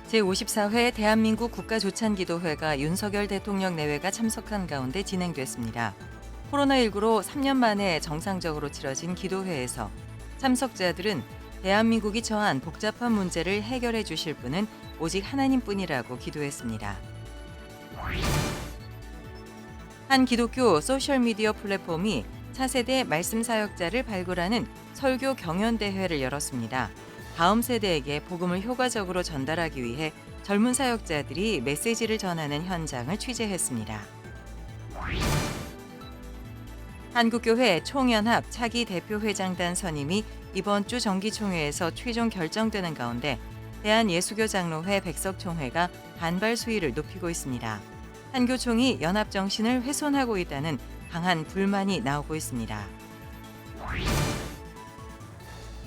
제54회 대한민국 국가조찬기도회가 윤석열 대통령 내외가 참석한 가운데 진행됐습니다. 코로나19로 3년 만에 정상적으로 치러진 기도회에서 참석자들은 대한민국이 처한 복잡한 문제를 해결해 주실 분은 오직 하나님뿐이라고 기도했습니다. 한 기독교 소셜미디어 플랫폼이 차세대 말씀 사역자를 발굴하는 설교 경연대회를 열었습니다. 다음 세대에게 복음을 효과적으로 전달하기 위해 젊은 사역자들이 메시지를 전하는 현장을 취재했습니다. 한국교회 총연합 차기 대표회장단 선임이 이번 주 정기총회에서 최종 결정되는 가운데 대한예수교장로회 백석총회가 반발 수위를 높이고 있습니다. 한교총이 연합 정신을 훼손하고 있다는 강한 불만이 나오고 있습니다.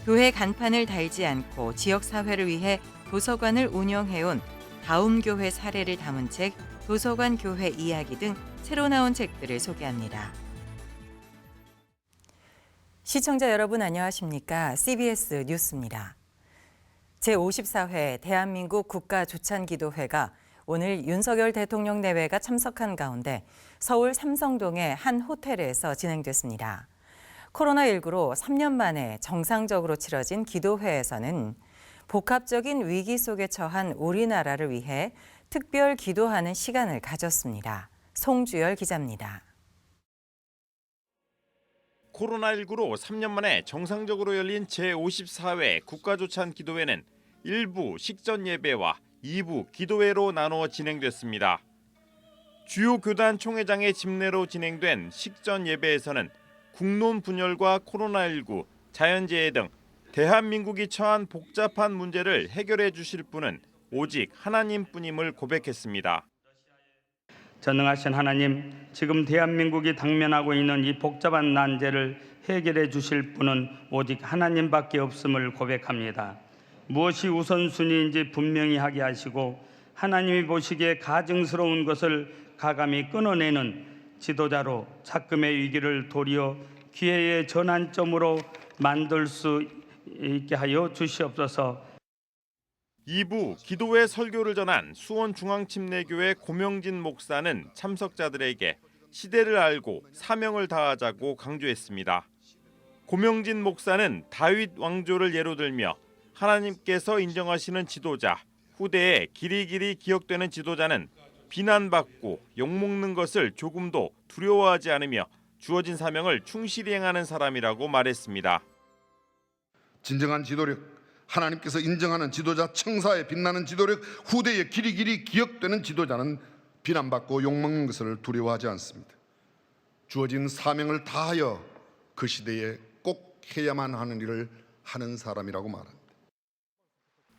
교회 간판을 달지 않고 지역사회를 위해 도서관을 운영해온 다움교회 사례를 담은 책 도서관 교회 이야기 등 새로 나온 책들을 소개합니다. 시청자 여러분 안녕하십니까? CBS 뉴스입니다. 제54회 대한민국 국가조찬기도회가 오늘 윤석열 대통령 내외가 참석한 가운데 서울 삼성동의 한 호텔에서 진행됐습니다. 코로나19로 3년 만에 정상적으로 치러진 기도회에서는 복합적인 위기 속에 처한 우리나라를 위해 특별 기도하는 시간을 가졌습니다. 송주열 기자입니다. 코로나19로 3년 만에 정상적으로 열린 제54회 국가조찬 기도회는 1부 식전 예배와 2부 기도회로 나누어 진행됐습니다. 주요 교단 총회장의 집례로 진행된 식전 예배에서는 국론 분열과 코로나19, 자연재해 등 대한민국이 처한 복잡한 문제를 해결해 주실 분은 오직 하나님뿐임을 고백했습니다. 전능하신 하나님, 지금 대한민국이 당면하고 있는 이 복잡한 난제를 해결해 주실 분은 오직 하나님밖에 없음을 고백합니다. 무엇이 우선순위인지 분명히 하게 하시고 하나님이 보시기에 가증스러운 것을 가감히 끊어내는 지도자로 작금의 위기를 도리어 기회의 전환점으로 만들 수 있게 하여 주시옵소서. 2부 기도회 설교를 전한 수원중앙침례교회 고명진 목사는 참석자들에게 시대를 알고 사명을 다하자고 강조했습니다. 고명진 목사는 다윗 왕조를 예로 들며 하나님께서 인정하시는 지도자, 후대에 길이길이 기억되는 지도자는 비난받고 욕먹는 것을 조금도 두려워하지 않으며 주어진 사명을 충실히 행하는 사람이라고 말했습니다. 진정한 지도력, 하나님께서 인정하는 지도자, 청사에 빛나는 지도력, 후대에 길이길이 기억되는 지도자는 비난받고 욕먹는 것을 두려워하지 않습니다. 주어진 사명을 다하여 그 시대에 꼭 해야만 하는 일을 하는 사람이라고 말합니다.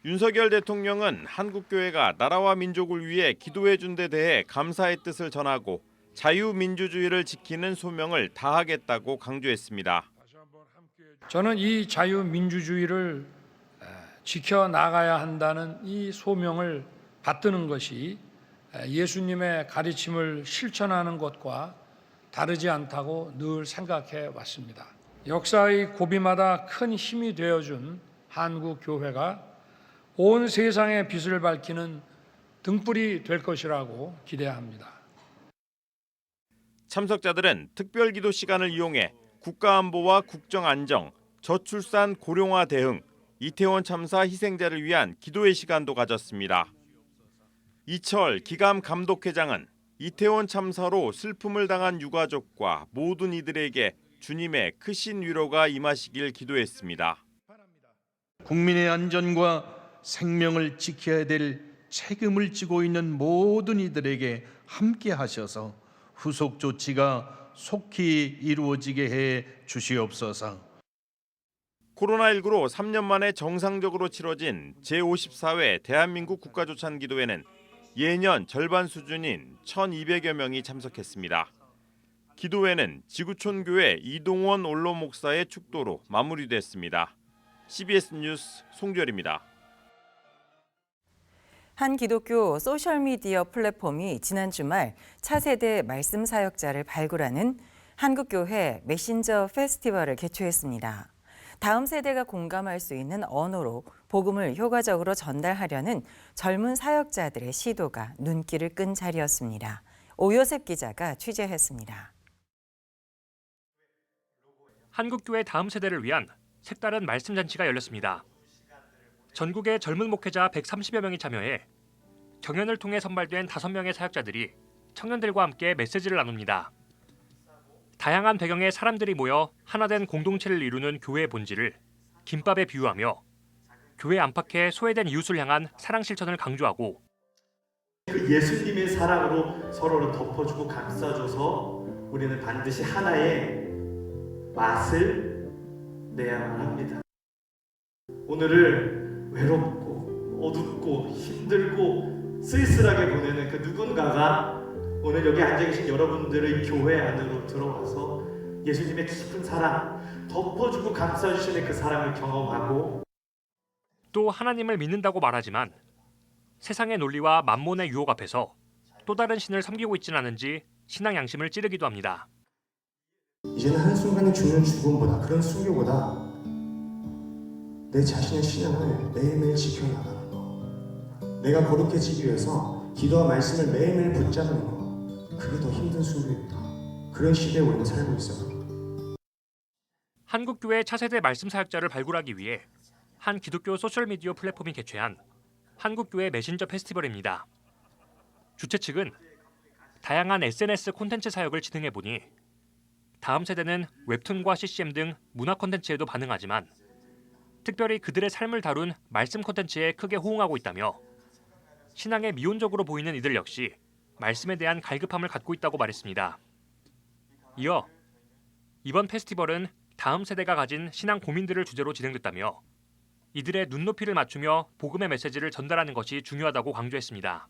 윤석열 대통령은 한국교회가 나라와 민족을 위해 기도해 준 데 대해 감사의 뜻을 전하고 자유민주주의를 지키는 소명을 다하겠다고 강조했습니다. 저는 이 자유민주주의를 지켜나가야 한다는 이 소명을 받드는 것이 예수님의 가르침을 실천하는 것과 다르지 않다고 늘 생각해 왔습니다. 역사의 고비마다 큰 힘이 되어준 한국교회가 온 세상의 빛을 밝히는 등불이 될 것이라고 기대합니다. 참석자들은 특별기도 시간을 이용해 국가안보와 국정안정, 저출산 고령화 대응, 이태원 참사 희생자를 위한 기도의 시간도 가졌습니다. 이철 기감 감독회장은 이태원 참사로 슬픔을 당한 유가족과 모든 이들에게 주님의 크신 위로가 임하시길 기도했습니다. 국민의 안전과 생명을 지켜야 될 책임을 지고 있는 모든 이들에게 함께 하셔서 후속 조치가 속히 이루어지게 해 주시옵소서. 코로나19로 3년 만에 정상적으로 치러진 제54회 대한민국 국가조찬기도회는 예년 절반 수준인 1,200여 명이 참석했습니다. 기도회는 지구촌교회 이동원 원로 목사의 축도로 마무리됐습니다. CBS 뉴스 송주열입니다. 한 기독교 소셜미디어 플랫폼이 지난 주말 차세대 말씀 사역자를 발굴하는 한국교회 메신저 페스티벌을 개최했습니다. 다음 세대가 공감할 수 있는 언어로 복음을 효과적으로 전달하려는 젊은 사역자들의 시도가 눈길을 끈 자리였습니다. 오요셉 기자가 취재했습니다. 한국교회 다음 세대를 위한 색다른 말씀 잔치가 열렸습니다. 전국의 젊은 목회자 130여 명이 참여해 경연을 통해 선발된 5명의 사역자들이 청년들과 함께 메시지를 나눕니다. 다양한 배경의 사람들이 모여 하나된 공동체를 이루는 교회의 본질을 김밥에 비유하며 교회 안팎의 소외된 이웃을 향한 사랑 실천을 강조하고 그 예수님의 사랑으로 서로를 덮어주고 감싸줘서 우리는 반드시 하나의 맛을 내야만 합니다. 오늘을 외롭고 어둡고 힘들고 쓸쓸하게 보내는 그 누군가가 오늘 여기 앉아 계신 여러분들의 교회 안으로 들어와서 예수님의 깊은 사랑, 덮어주고 감싸주시는 그 사랑을 경험하고 또 하나님을 믿는다고 말하지만 세상의 논리와 만몬의 유혹 앞에서 또 다른 신을 섬기고 있지는 않은지 신앙 양심을 찌르기도 합니다. 이제는 한순간의 죽는 죽음보다 그런 순교보다 내 자신의 신앙을 매일매일 지켜나가는 거, 내가 거룩해지기 위해서 기도와 말씀을 매일매일 붙잡는 거, 그게 더 힘든 순교입니다. 그런 시대에 우리는 살고 있어요. 한국교회 차세대 말씀 사역자를 발굴하기 위해 한 기독교 소셜미디어 플랫폼이 개최한 한국교회 메신저 페스티벌입니다. 주최 측은 다양한 SNS 콘텐츠 사역을 진행해보니 다음 세대는 웹툰과 CCM 등 문화 콘텐츠에도 반응하지만 특별히 그들의 삶을 다룬 말씀 콘텐츠에 크게 호응하고 있다며 신앙에 미온적으로 보이는 이들 역시 말씀에 대한 갈급함을 갖고 있다고 말했습니다. 이어 이번 페스티벌은 다음 세대가 가진 신앙 고민들을 주제로 진행됐다며 이들의 눈높이를 맞추며 복음의 메시지를 전달하는 것이 중요하다고 강조했습니다.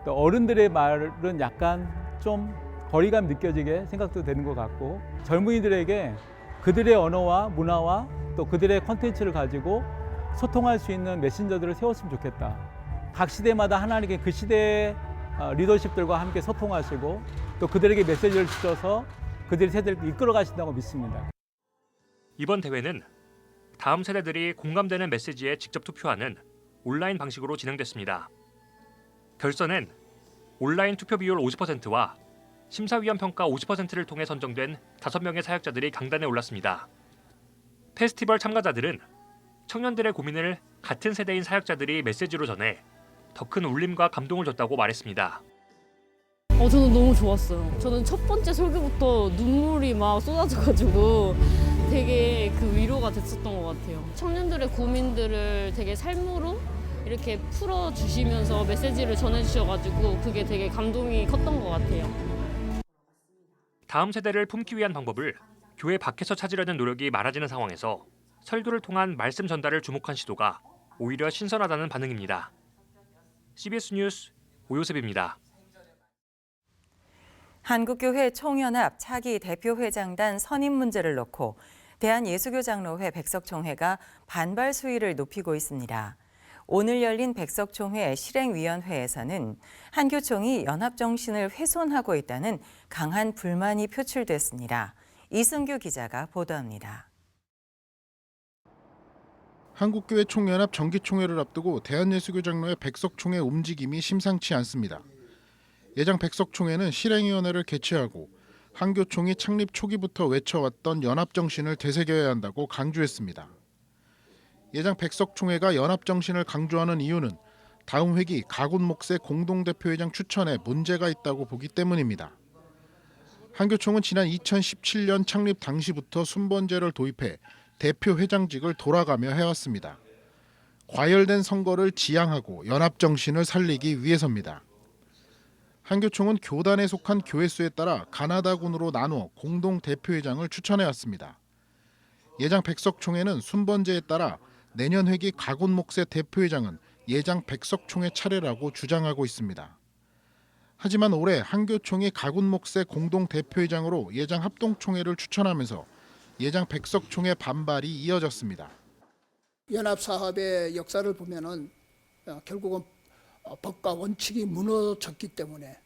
또 어른들의 말은 약간 좀 거리감 느껴지게 생각도 되는 것 같고 젊은이들에게 그들의 언어와 문화와 또 그들의 콘텐츠를 가지고 소통할 수 있는 메신저들을 세웠으면 좋겠다. 각 시대마다 하나님께 그 시대의 리더십들과 함께 소통하시고 또 그들에게 메시지를 주셔서 그들의 세대를 이끌어 가신다고 믿습니다. 이번 대회는 다음 세대들이 공감되는 메시지에 직접 투표하는 온라인 방식으로 진행됐습니다. 결선엔 온라인 투표 비율 50%와 심사위원 평가 50%를 통해 선정된 5명의 사역자들이 강단에 올랐습니다. 페스티벌 참가자들은 청년들의 고민을 같은 세대인 사역자들이 메시지로 전해 더 큰 울림과 감동을 줬다고 말했습니다. 저는 너무 좋았어요. 저는 첫 번째 설교부터 눈물이 막 쏟아져가지고 되게 그 위로가 됐었던 것 같아요. 청년들의 고민들을 되게 삶으로 이렇게 풀어주시면서 메시지를 전해주셔가지고 그게 되게 감동이 컸던 것 같아요. 다음 세대를 품기 위한 방법을 교회 밖에서 찾으려는 노력이 많아지는 상황에서 설교를 통한 말씀 전달을 주목한 시도가 오히려 신선하다는 반응입니다. CBS 뉴스 오요셉입니다. 한국교회 총연합 차기 대표회장단 선임 문제를 놓고 대한예수교장로회 백석총회가 반발 수위를 높이고 있습니다. 오늘 열린 백석총회 실행위원회에서는 한교총이 연합정신을 훼손하고 있다는 강한 불만이 표출됐습니다. 이승규 기자가 보도합니다. 한국교회 총연합 정기총회를 앞두고 대한예수교장로회 백석총회 움직임이 심상치 않습니다. 예장 백석총회는 실행위원회를 개최하고 한교총이 창립 초기부터 외쳐왔던 연합정신을 되새겨야 한다고 강조했습니다. 예장 백석총회가 연합정신을 강조하는 이유는 다음 회기 가군 목세 공동대표회장 추천에 문제가 있다고 보기 때문입니다. 한교총은 지난 2017년 창립 당시부터 순번제를 도입해 대표회장직을 돌아가며 해왔습니다. 과열된 선거를 지향하고 연합정신을 살리기 위해서입니다. 한교총은 교단에 속한 교회수에 따라 가나다군으로 나누어 공동대표회장을 추천해왔습니다. 예장 백석총회는 순번제에 따라 내년 회기 가군 목세 대표회장은 예장 백석총회 차례라고 주장하고 있습니다. 하지만 올해 한교총이 가군 목세 공동대표회장으로 예장 합동총회를 추천하면서 예장 백석총회 반발이 이어졌습니다. 연합사업의 역사를 보면은 결국은 법과 원칙이 무너졌기 때문에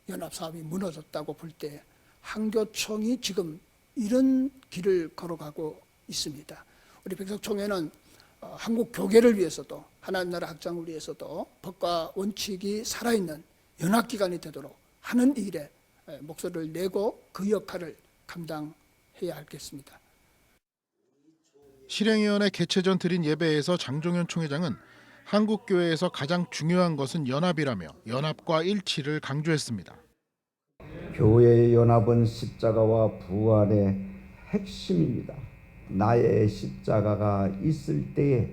연합사업이 무너졌다고 볼 때 한교총이 지금 이런 길을 걸어가고 있습니다. 우리 백석총회는 한국 교계를 위해서도 하나님 나라 확장을 위해서도 법과 원칙이 살아있는 연합기관이 되도록 하는 일에 목소리를 내고 그 역할을 감당해야 하겠습니다. 실행위원회 개최 전 드린 예배에서 장종현 총회장은 한국교회에서 가장 중요한 것은 연합이라며 연합과 일치를 강조했습니다. 교회의 연합은 십자가와 부활의 핵심입니다. 나의 십자가가 있을 때에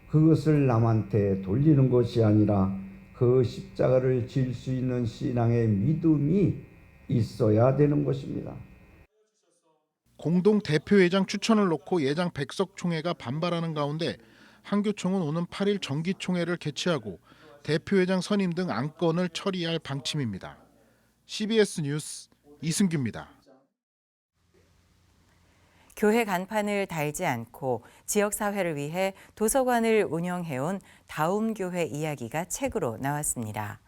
그것을 남한테 돌리는 것이 아니라 그 십자가를 질 수 있는 신앙의 믿음이 있어야 되는 것입니다. 공동 대표회장 추천을 놓고 예장 백석총회가 반발하는 가운데 한교총은 오는 8일 정기총회를 개최하고 대표회장 선임 등 안건을 처리할 방침입니다. CBS 뉴스 이승규입니다. 교회 간판을 달지 않고 지역사회를 위해 도서관을 운영해온 다움교회 이야기가 책으로 나왔습니다.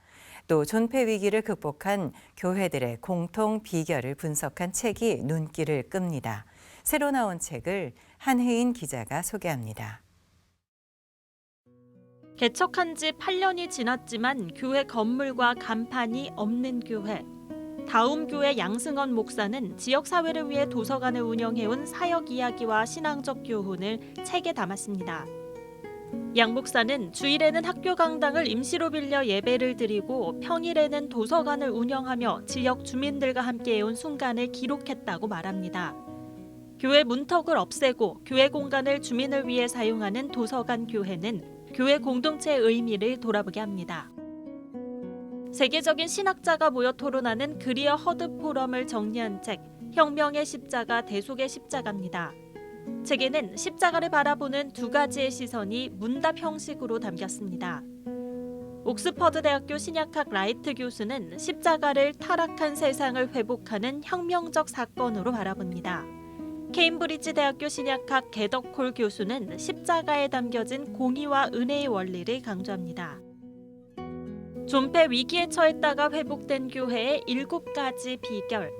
또 존폐 위기를 극복한 교회들의 공통 비결을 분석한 책이 눈길을 끕니다. 새로 나온 책을 한혜인 기자가 소개합니다. 개척한 지 8년이 지났지만 교회 건물과 간판이 없는 교회. 다움교회 양승원 목사는 지역사회를 위해 도서관을 운영해온 사역 이야기와 신앙적 교훈을 책에 담았습니다. 양 목사는 주일에는 학교 강당을 임시로 빌려 예배를 드리고 평일에는 도서관을 운영하며 지역 주민들과 함께해온 순간을 기록했다고 말합니다. 교회 문턱을 없애고 교회 공간을 주민을 위해 사용하는 도서관 교회는 교회 공동체의 의미를 돌아보게 합니다. 세계적인 신학자가 모여 토론하는 그리어 허드 포럼을 정리한 책 혁명의 십자가 대속의 십자가입니다. 책에는 십자가를 바라보는 두 가지의 시선이 문답 형식으로 담겼습니다. 옥스퍼드 대학교 신약학 라이트 교수는 십자가를 타락한 세상을 회복하는 혁명적 사건으로 바라봅니다. 케임브리지 대학교 신약학 게덕콜 교수는 십자가에 담겨진 공의와 은혜의 원리를 강조합니다. 존폐 위기에 처했다가 회복된 교회의 7가지 비결.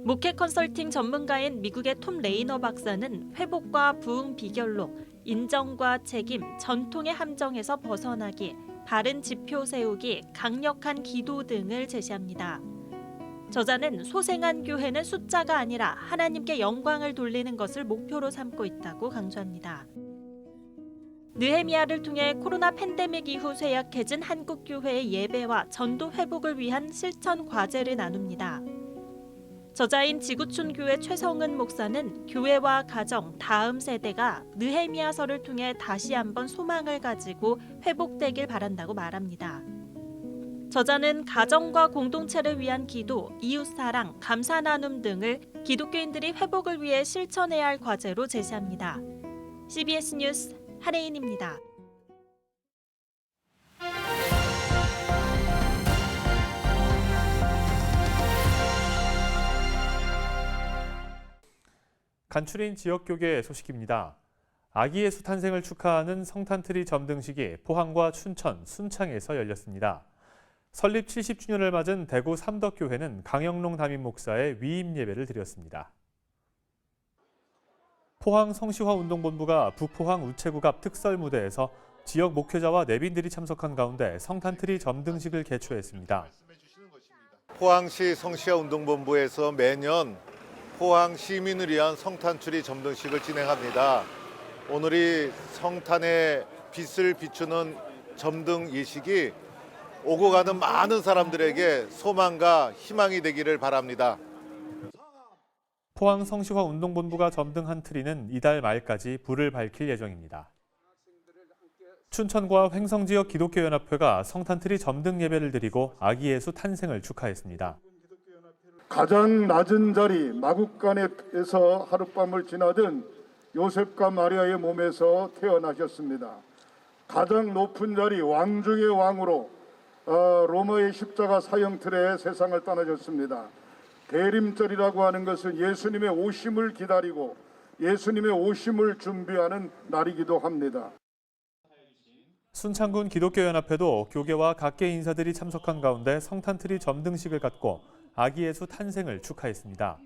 목회 컨설팅 전문가인 미국의 톰 레이너 박사는 회복과 부흥 비결로 인정과 책임, 전통의 함정에서 벗어나기, 바른 지표 세우기, 강력한 기도 등을 제시합니다. 저자는 소생한 교회는 숫자가 아니라 하나님께 영광을 돌리는 것을 목표로 삼고 있다고 강조합니다. 느헤미야를 통해 코로나 팬데믹 이후 쇠약해진 한국 교회의 예배와 전도 회복을 위한 실천 과제를 나눕니다. 저자인 지구촌 교회 최성은 목사는 교회와 가정, 다음 세대가 느헤미야서를 통해 다시 한번 소망을 가지고 회복되길 바란다고 말합니다. 저자는 가정과 공동체를 위한 기도, 이웃사랑, 감사 나눔 등을 기독교인들이 회복을 위해 실천해야 할 과제로 제시합니다. CBS 뉴스 한혜인입니다. 간추린 지역교계 소식입니다. 아기 예수 탄생을 축하하는 성탄트리 점등식이 포항과 춘천, 순창에서 열렸습니다. 설립 70주년을 맞은 대구 삼덕교회는 강영롱 담임 목사의 위임 예배를 드렸습니다. 포항 성시화운동본부가 북포항 우체국 앞 특설 무대에서 지역 목회자와 내빈들이 참석한 가운데 성탄트리 점등식을 개최했습니다. 포항시 성시화운동본부에서 매년 포항 시민을 위한 성탄트리 점등식을 진행합니다. 오늘이 성탄의 빛을 비추는 점등 예식이 오고 가는 많은 사람들에게 소망과 희망이 되기를 바랍니다. 포항 성시화운동본부가 점등한 트리는 이달 말까지 불을 밝힐 예정입니다. 춘천과 횡성지역 기독교연합회가 성탄트리 점등 예배를 드리고 아기 예수 탄생을 축하했습니다. 가장 낮은 자리 마국간에서 하룻밤을 지나던 요셉과 마리아의 몸에서 태어나셨습니다. 가장 높은 자리 왕 중의 왕으로 로마의 십자가 사형틀에 세상을 떠나셨습니다. 대림절이라고 하는 것은 예수님의 오심을 기다리고 예수님의 오심을 준비하는 날이기도 합니다. 순창군 기독교연합회도 교계와 각계 인사들이 참석한 가운데 성탄트리 점등식을 갖고 아기 예수 탄생을 축하했습니다.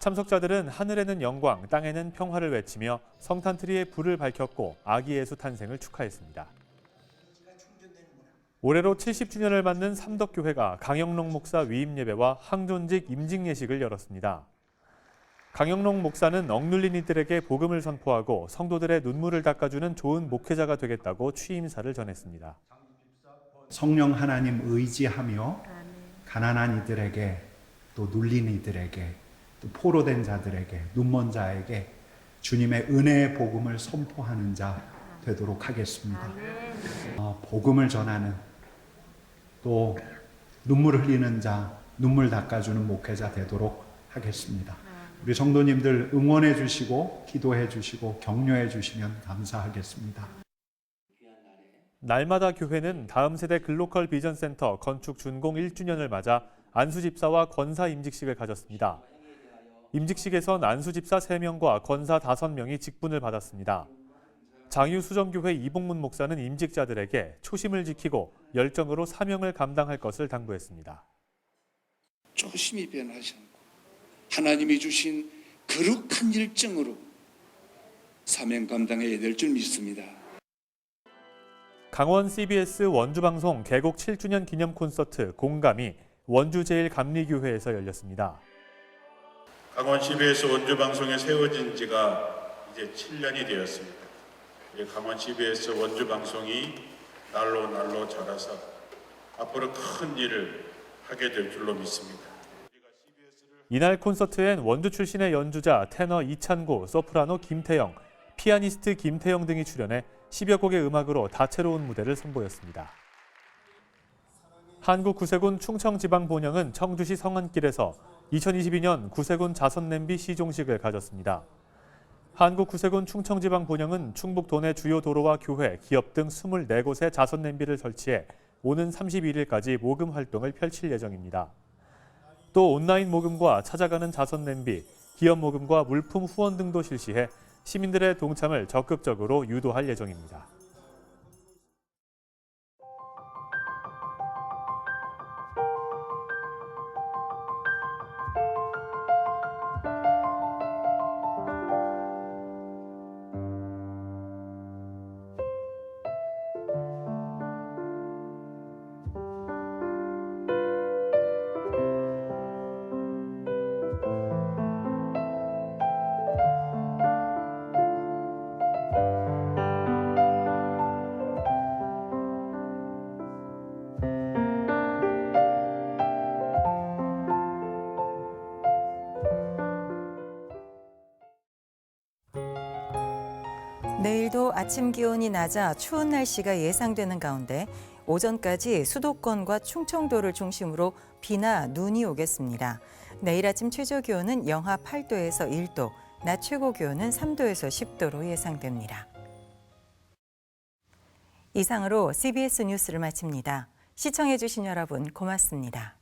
참석자들은 하늘에는 영광, 땅에는 평화를 외치며 성탄트리에 불을 밝혔고 아기 예수 탄생을 축하했습니다. 올해로 70주년을 맞는 삼덕교회가 강영록 목사 위임 예배와 항존직 임직 예식을 열었습니다. 강영록 목사는 억눌린 이들에게 복음을 선포하고 성도들의 눈물을 닦아주는 좋은 목회자가 되겠다고 취임사를 전했습니다. 성령 하나님 의지하며 가난한 이들에게 또 눌린 이들에게 또 포로된 자들에게 눈먼 자에게 주님의 은혜의 복음을 선포하는 자 되도록 하겠습니다. 복음을 전하는 또 눈물 흘리는 자, 눈물 닦아주는 목회자 되도록 하겠습니다. 우리 성도님들 응원해 주시고 기도해 주시고 격려해 주시면 감사하겠습니다. 날마다 교회는 다음 세대 글로컬 비전센터 건축 준공 1주년을 맞아 안수집사와 권사 임직식을 가졌습니다. 임직식에선 안수집사 3명과 권사 5명이 직분을 받았습니다. 장유수정교회 이봉문 목사는 임직자들에게 초심을 지키고 열정으로 사명을 감당할 것을 당부했습니다. 초심이 변하지 않고 하나님이 주신 거룩한 일정으로 사명 감당해야 될 줄 믿습니다. 강원 CBS 원주방송 개국 7주년 기념 콘서트 공감이 원주제일감리교회에서 열렸습니다. 강원 CBS 원주방송에 세워진 지가 이제 7년이 되었습니다. 강원 CBS 원주방송이 날로 자라서 앞으로 큰 일을 하게 될 줄로 믿습니다. 이날 콘서트엔 원주 출신의 연주자 테너 이찬구, 소프라노 김태영, 피아니스트 김태영 등이 출연해 10여 곡의 음악으로 다채로운 무대를 선보였습니다. 한국구세군 충청지방본영은 청주시 성안길에서 2022년 구세군 자선냄비 시종식을 가졌습니다. 한국구세군 충청지방본영은 충북 도내 주요 도로와 교회, 기업 등 24곳에 자선냄비를 설치해 오는 31일까지 모금 활동을 펼칠 예정입니다. 또 온라인 모금과 찾아가는 자선냄비, 기업 모금과 물품 후원 등도 실시해 시민들의 동참을 적극적으로 유도할 예정입니다. 내일도 아침 기온이 낮아 추운 날씨가 예상되는 가운데 오전까지 수도권과 충청도를 중심으로 비나 눈이 오겠습니다. 내일 아침 최저 기온은 영하 8도에서 1도, 낮 최고 기온은 3도에서 10도로 예상됩니다. 이상으로 CBS 뉴스를 마칩니다. 시청해주신 여러분 고맙습니다.